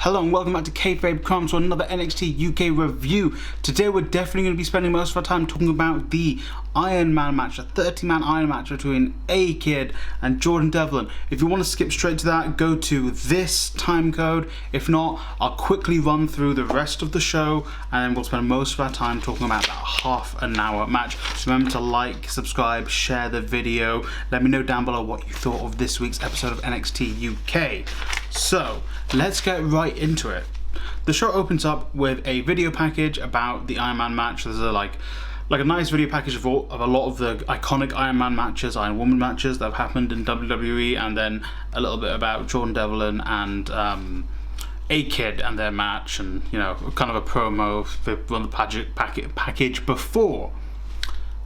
Hello and welcome back to Kayfabe Krimes for another NXT UK review. Today we're definitely going to be spending most of our time talking about the Ironman match, a 30-man Iron match between A-Kid and Jordan Devlin. If you want to skip straight to that, go to this time code. If not, I'll quickly run through the rest of the show and then we'll spend most of our time talking about that half an hour match. So remember to like, subscribe, share the video. Let me know down below what you thought of this week's episode of NXT UK. So, let's get right into it. The show opens up with a video package about the Iron Man match. There's a nice video package of a lot of the iconic Iron Man matches, Iron Woman matches that have happened in WWE, and then a little bit about Jordan Devlin and A-Kid and their match, and kind of a promo for the package before.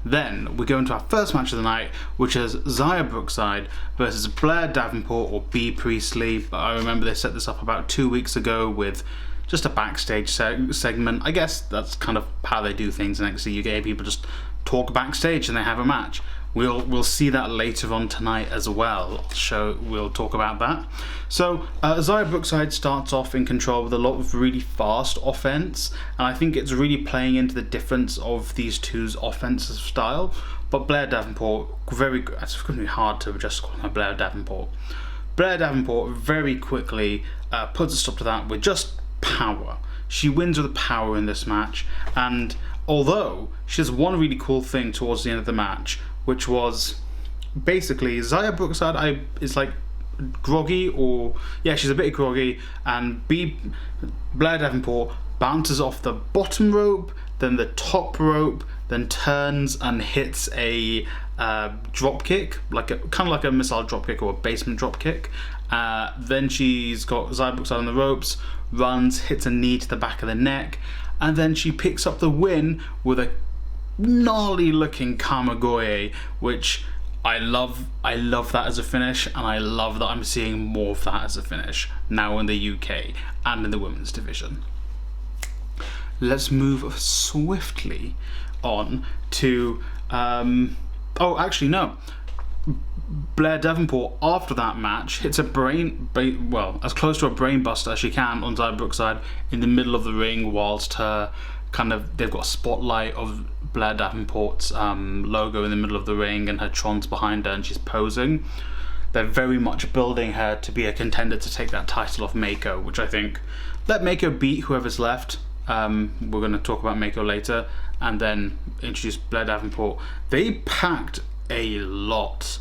Then we go into our first match of the night, which is Xia Brookside versus Blair Davenport or B Priestley. I remember they set this up about 2 weeks ago with just a backstage segment. I guess that's kind of how they do things in NXT UK. People just talk backstage and they have a match. We'll see that later on tonight as well. We'll talk about that. So Xia Brookside starts off in control with a lot of really fast offense, and I think it's really playing into the difference of these two's offensive style. But Blair Davenport, it's going to be hard to just call her Blair Davenport. Blair Davenport very quickly puts a stop to that with just power. She wins with power in this match, and although she does one really cool thing towards the end of the match, which was basically Xia Brookside is like groggy, she's a bit groggy, and Blair Davenport bounces off the bottom rope, then the top rope, then turns and hits a drop kick, kind of like a missile drop kick or a basement drop kick. Then she's got Xia Brookside on the ropes, runs, hits a knee to the back of the neck, and then she picks up the win with a gnarly looking Kamagoye, which I love that as a finish, and I love that I'm seeing more of that as a finish now in the UK and in the women's division. Let's move swiftly on to Blair Davenport after that match hits a as close to a brain buster as she can on Xia Brookside in the middle of the ring, whilst they've got a spotlight of Blair Davenport's logo in the middle of the ring and her Trons behind her, and she's posing. They're very much building her to be a contender to take that title off Mako, which I think, let Mako beat whoever's left. We're going to talk about Mako later, and then introduce Blair Davenport. They packed a lot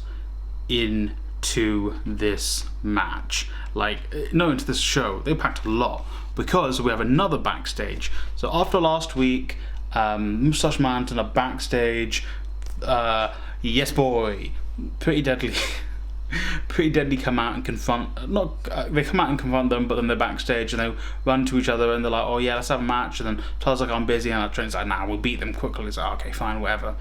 into this match, into this show. They packed a lot because we have another backstage. So after last week, Mustache Mountain are backstage. Yes boy, Pretty Deadly come out and confront. They come out and confront them, but then they're backstage and they run to each other and they're like, "Oh yeah, let's have a match." And then Tyler's like, "I'm busy," and Trent's like, "Nah, we'll beat them quickly." It's like, "Okay, fine, whatever."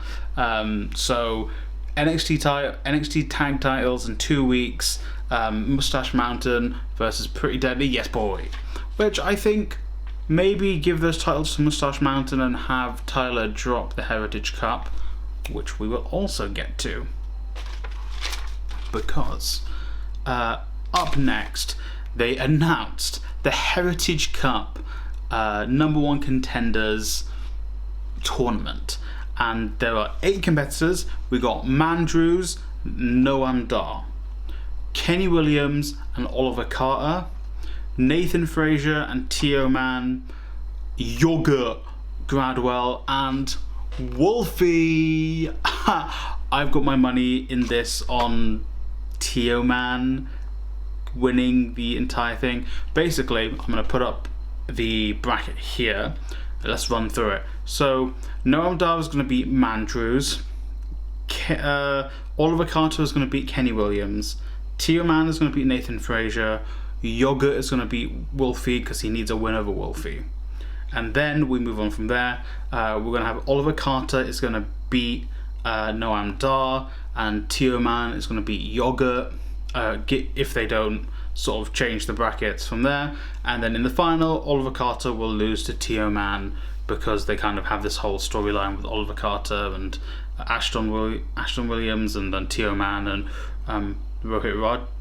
So NXT tag titles in 2 weeks. Mustache Mountain versus Pretty Deadly. Yes boy, which I think maybe give those titles to Mustache Mountain and have Tyler drop the Heritage Cup, which we will also get to. Because up next, they announced the Heritage Cup #1 contenders tournament. And there are 8 competitors. We got Mandrews, Noam Dar, Kenny Williams and Oliver Carter, Nathan Frazier and Tio Man, Yogurt Gradwell, and Wolfie. I've got my money in this on Tio Man winning the entire thing. Basically, I'm going to put up the bracket here. Let's run through it. So, Noam Dar is going to beat Mandrews. Oliver Carter is going to beat Kenny Williams. Tio Man is going to beat Nathan Frazier. Yogurt is going to beat Wolfie because he needs a win over Wolfie. And then we move on from there. We're going to have Oliver Carter is going to beat Noam Dar, and Tio Man is going to beat Yogurt if they don't sort of change the brackets from there. And then in the final, Oliver Carter will lose to Tio Man because they kind of have this whole storyline with Oliver Carter and Ashton Williams and then Tio Man and Rohit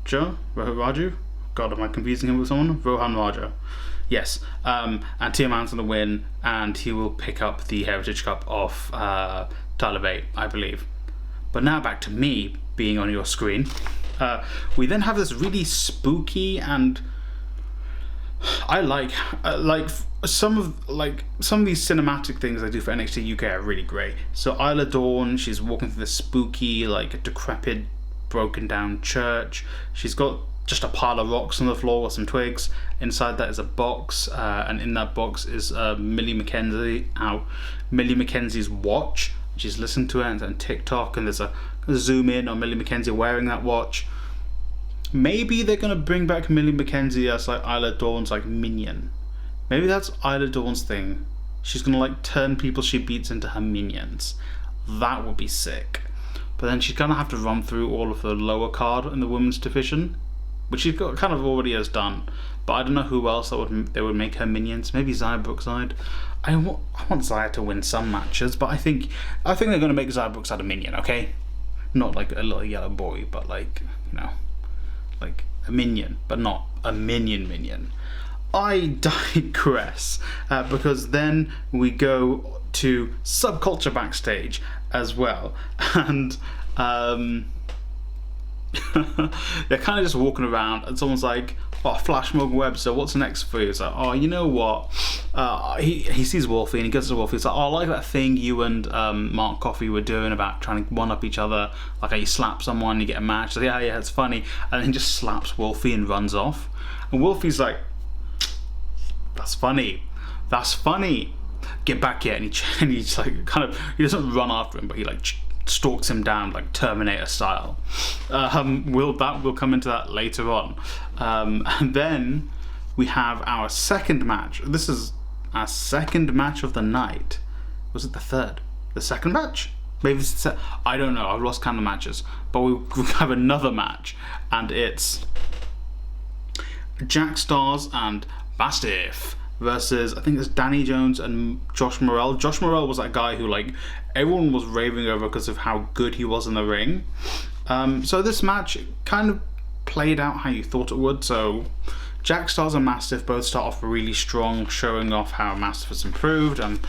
Raju. God, am I confusing him with someone? Rohan Raja. Yes. And Tiamat's going to win, and he will pick up the Heritage Cup off Tyler Bate, I believe. But now back to me being on your screen. We then have this really spooky, and I like some of these cinematic things they do for NXT UK are really great. So Isla Dawn, she's walking through this spooky, like decrepit, broken down church. She's got just a pile of rocks on the floor with some twigs. Inside that is a box, and in that box is Millie McKenzie's watch. She's listened to it on TikTok, and there's a zoom in on Millie McKenzie wearing that watch. Maybe they're gonna bring back Millie McKenzie as like Isla Dawn's like minion. Maybe that's Isla Dawn's thing. She's gonna like turn people she beats into her minions. That would be sick. But then she's gonna have to run through all of the lower card in the women's division, which she kind of already has done. But I don't know who else they would make her minions. Maybe Xia Brookside. I want Xia to win some matches, but I think they're gonna make Xia Brookside a minion. Okay, not like a little yellow boy, but like, you know, like a minion, but not a minion. I digress, because then we go to Subculture backstage as well, and they're kind of just walking around, and someone's like, "Oh, Flash Morgan Webb, so what's next for you?" It's like, "Oh, you know what?" He sees Wolfie, and he goes to Wolfie. He's like, "Oh, I like that thing you and Mark Coffey were doing about trying to one up each other, like how you slap someone, you get a match." So yeah, it's funny, and then he just slaps Wolfie and runs off. And Wolfie's like, "That's funny. Get back here!" And he's like, he doesn't run after him, but he like stalks him down like Terminator style. We'll come into that later on. And then we have our second match. This is our second match of the night. Was it the third? The second match? Maybe it's I don't know. I've lost count of matches. But we have another match, and it's Jack Stars and Mastiff versus, I think it's Danny Jones and Josh Morrell. Josh Morrell was that guy who like everyone was raving over because of how good he was in the ring. So this match kind of played out how you thought it would. So Jack Stars and Mastiff both start off really strong, showing off how Mastiff has improved, and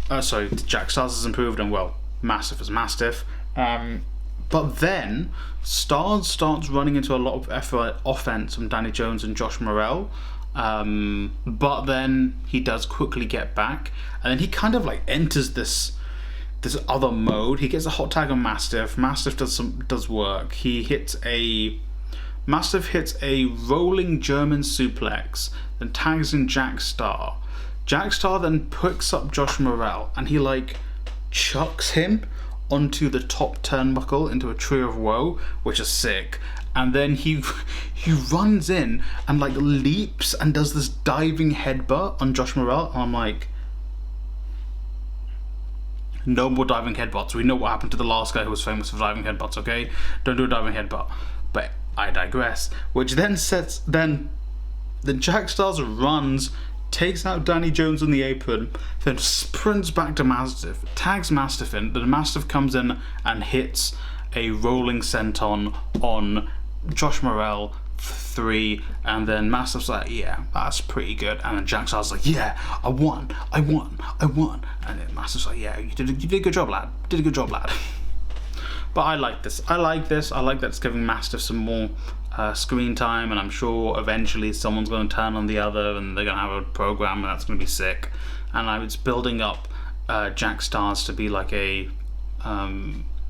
Jack Stars has improved, and well, Mastiff is Mastiff. But then Stars starts running into a lot of offense from Danny Jones and Josh Morrell. But then he does quickly get back, and then he kind of like enters this other mode. He gets a hot tag on Mastiff. Mastiff does work. Mastiff hits a rolling German suplex, then tags in Jack Star. Jack Star then picks up Josh Morrell, and he like chucks him onto the top turnbuckle into a tree of woe, which is sick. And then he runs in and like leaps and does this diving headbutt on Josh Morrell. And I'm like, no more diving headbutts. We know what happened to the last guy who was famous for diving headbutts, okay? Don't do a diving headbutt. But I digress. Which then then Jack Stars runs, takes out Danny Jones on the apron, then sprints back to Mastiff, tags Mastiff in, then Mastiff comes in and hits a rolling senton on Josh Morrell for 3, and then Mastiff's like, "Yeah, that's pretty good," and then Jack Star's like, "Yeah, I won," and then Mastiff's like, "Yeah, you did a good job, lad. But I like this. I like that it's giving Mastiff some more screen time, and I'm sure eventually someone's going to turn on the other, and they're going to have a program, and that's going to be sick. And it's building up Jack Stars to be like a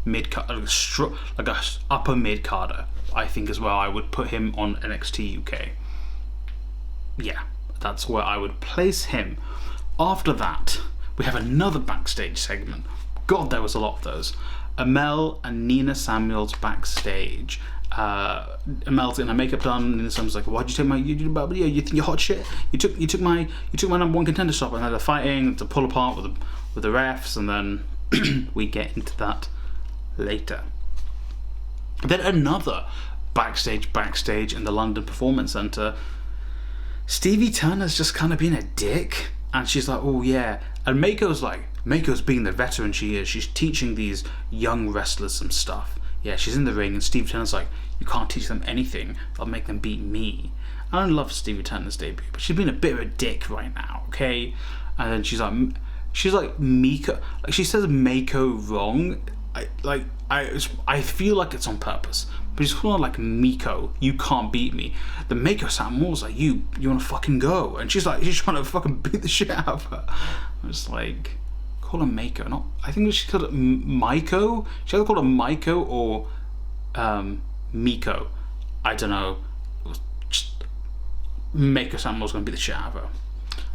like a upper mid-carder, I think, as well. I would put him on NXT UK. Yeah, that's where I would place him. After that, we have another backstage segment. God, there was a lot of those. Amel and Nina Samuels backstage. Amel's getting her makeup done. Nina Samuels like, "Why'd you take my? You think you're hot shit? You took my number 1 contender shop." And they're fighting to pull apart with the refs, and then we get into that later. Then another backstage in the London Performance Centre. Stevie Turner's just kind of being a dick, and she's like, "Oh yeah," and Mako's being the veteran she is. She's teaching these young wrestlers some stuff. yeah, she's in the ring, and Stevie Turner's like, you can't teach them anything, I'll make them beat me. I don't love Stevie Turner's debut, but she's been a bit of a dick right now, okay? And then she's like Miko, like she says Mako wrong. I feel like it's on purpose, but she's calling her like Miko, you can't beat me. The Mako sound more like, you wanna fucking go? And she's trying to fucking beat the shit out of her. I'm just like, call her Mako, not, I think she called it Maiko. She either called her Maiko or Miko. I don't know. Just Mako Samuel's gonna beat the shit out of her.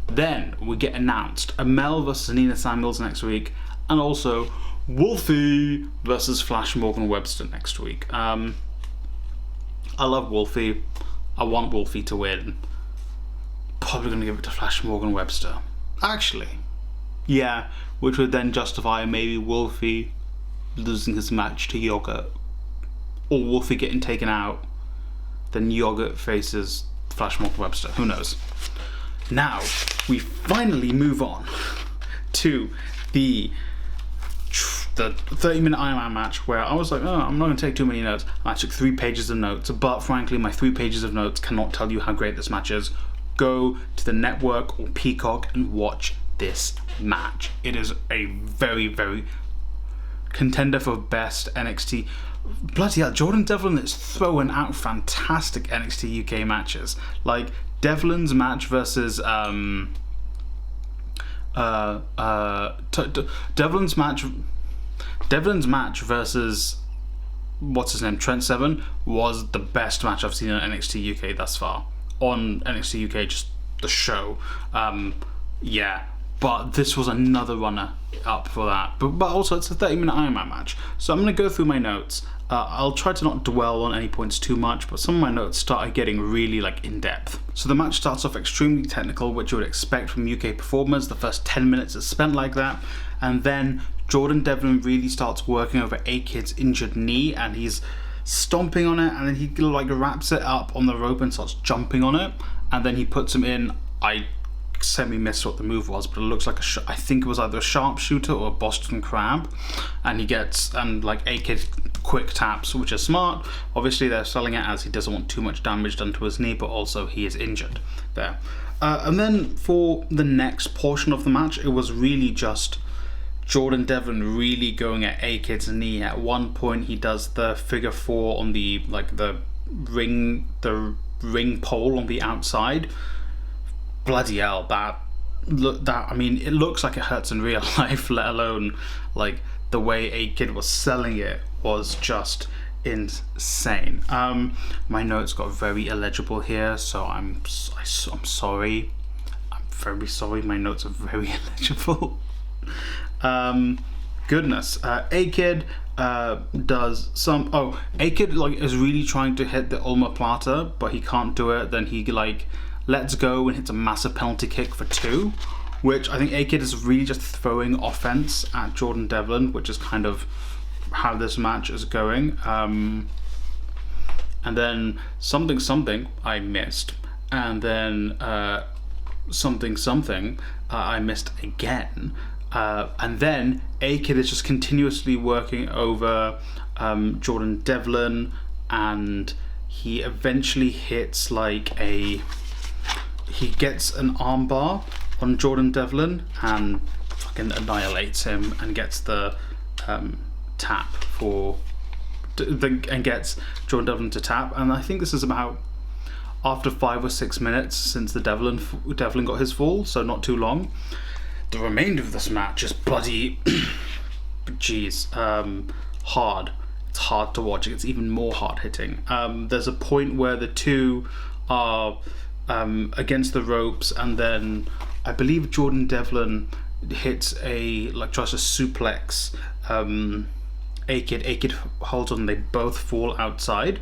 Then we get announced Amel versus Nina Samuels next week, and also Wolfie versus Flash Morgan Webster next week. I love Wolfie. I want Wolfie to win. Probably gonna give it to Flash Morgan Webster. Actually, yeah, which would then justify maybe Wolfie losing his match to Yogurt, or Wolfie getting taken out. Then Yogurt faces Flash Morgan Webster. Who knows? Now we finally move on to the 30-minute Ironman match, where I was like, oh, I'm not going to take too many notes. I took 3 pages of notes, but frankly, my 3 pages of notes cannot tell you how great this match is. Go to the network or Peacock and watch this match. It is a very, very contender for best NXT. Bloody hell, Jordan Devlin is throwing out fantastic NXT UK matches. Like Devlin's match versus Devlin's match versus what's his name, Trent Seven, was the best match I've seen on NXT UK thus far. On NXT UK, just the show. Yeah, but this was another runner up for that. But also it's a 30-minute Ironman match. So I'm going to go through my notes. I'll try to not dwell on any points too much, but some of my notes started getting really in depth. So the match starts off extremely technical, which you would expect from UK performers. The first 10 minutes is spent like that, and then Jordan Devlin really starts working over A-Kid's injured knee, and he's stomping on it, and then he like wraps it up on the rope and starts jumping on it, and then he puts him in. I semi-missed what the move was, but it looks like I think it was either a sharpshooter or a Boston Crab, and he gets, and like A-Kid quick taps, which is smart. Obviously they're selling it as he doesn't want too much damage done to his knee, but also he is injured there. And then for the next portion of the match, it was really just Jordan Devlin really going at A-Kid's knee. At one point he does the figure 4 on the ring pole on the outside. Bloody hell, I mean, it looks like it hurts in real life, let alone like the way A-Kid was selling it was just insane. My notes got very illegible here, so I'm sorry. I'm very sorry. My notes are very illegible. Goodness. A-Kid does some. Oh, A-Kid is really trying to hit the omoplata, but he can't do it. Then he lets go and hits a massive penalty kick for 2, which I think A-Kid is really just throwing offense at Jordan Devlin, which is kind of how this match is going. And then something I missed, and then something I missed again. And then A-Kid is just continuously working over Jordan Devlin, and he eventually hits he gets an armbar on Jordan Devlin and fucking annihilates him, and gets the tap and gets Jordan Devlin to tap. And I think this is about after 5 or 6 minutes since the Devlin got his fall, so not too long. The remainder of this match is bloody hard. It's hard to watch. It's even more hard hitting. There's a point where the two are against the ropes, and then I believe Jordan Devlin hits tries to suplex A-Kid. A-Kid holds on, they both fall outside.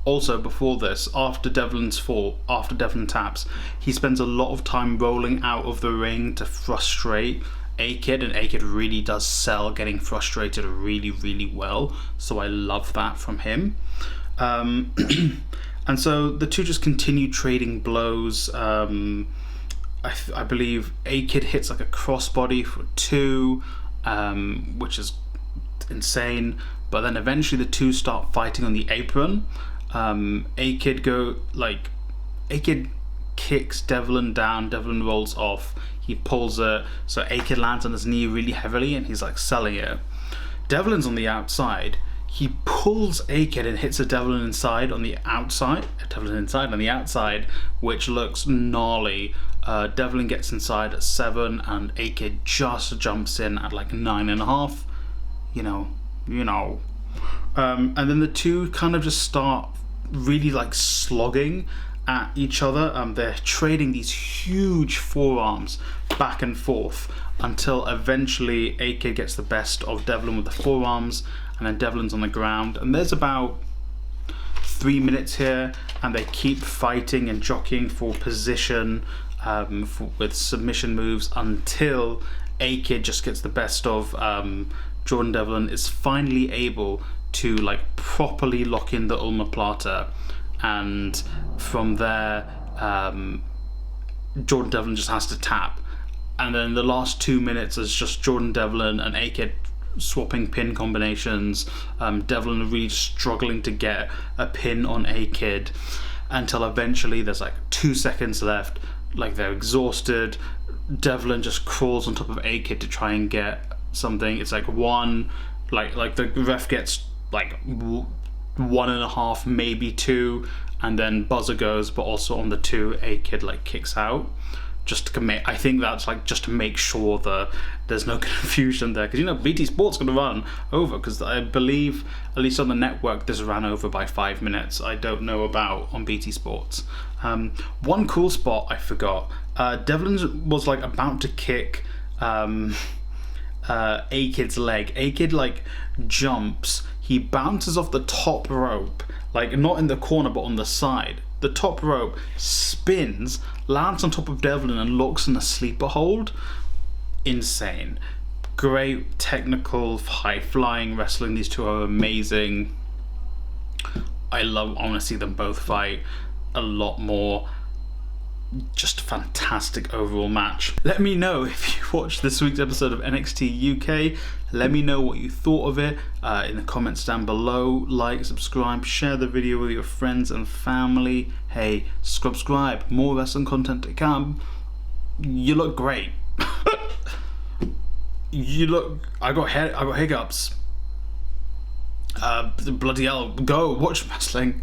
Also, before this, after Devlin taps, he spends a lot of time rolling out of the ring to frustrate A-Kid, and A-Kid really does sell getting frustrated really, really well, so I love that from him. And so the two just continue trading blows. I believe A-Kid hits a crossbody for 2, which is insane. but then eventually the two start fighting on the apron. A-Kid kicks Devlin down. Devlin rolls off. He pulls it, so A-Kid lands on his knee really heavily, and he's like selling it. Devlin's on the outside. He pulls A-Kid and hits a Devlin inside on the outside. Which looks gnarly. Devlin gets inside at 7, and A-Kid just jumps in at like 9.5. You know. And then the two kind of just start really like slogging at each other. They're trading these huge forearms back and forth until eventually A-Kid gets the best of Devlin with the forearms, and then Devlin's on the ground. And there's about 3 minutes here, and they keep fighting and jockeying for position with submission moves until A-Kid just gets the best of Jordan Devlin, is finally able to like properly lock in the omoplata, and from there Jordan Devlin just has to tap. And then the last 2 minutes is just Jordan Devlin and A-Kid swapping pin combinations. Devlin really struggling to get a pin on A-Kid until eventually there's like 2 seconds left, like they're exhausted. Devlin just crawls on top of A-Kid to try and get something. It's like one, like the ref gets like 1.5, maybe 2, and then buzzer goes, but also on the 2, A-Kid like kicks out. Just to commit, I think that's like just to make sure that there's no confusion there, because BT Sport's going to run over, because I believe at least on the network this ran over by 5 minutes. I don't know about on BT Sports. One cool spot I forgot. Devlin was like about to kick A-Kid's leg. A-Kid like jumps, he bounces off the top rope, like not in the corner but on the side. The top rope spins, lands on top of Devlin, and locks in a sleeper hold. Insane. Great technical, high-flying wrestling. These two are amazing. I want to see them both fight a lot more. Just a fantastic overall match. Let me know if you watched this week's episode of NXT UK. Let me know what you thought of it in the comments down below. Like, subscribe, share the video with your friends and family. Hey, subscribe. More wrestling content to come. You look great. I got hiccups. Bloody hell. Go watch wrestling.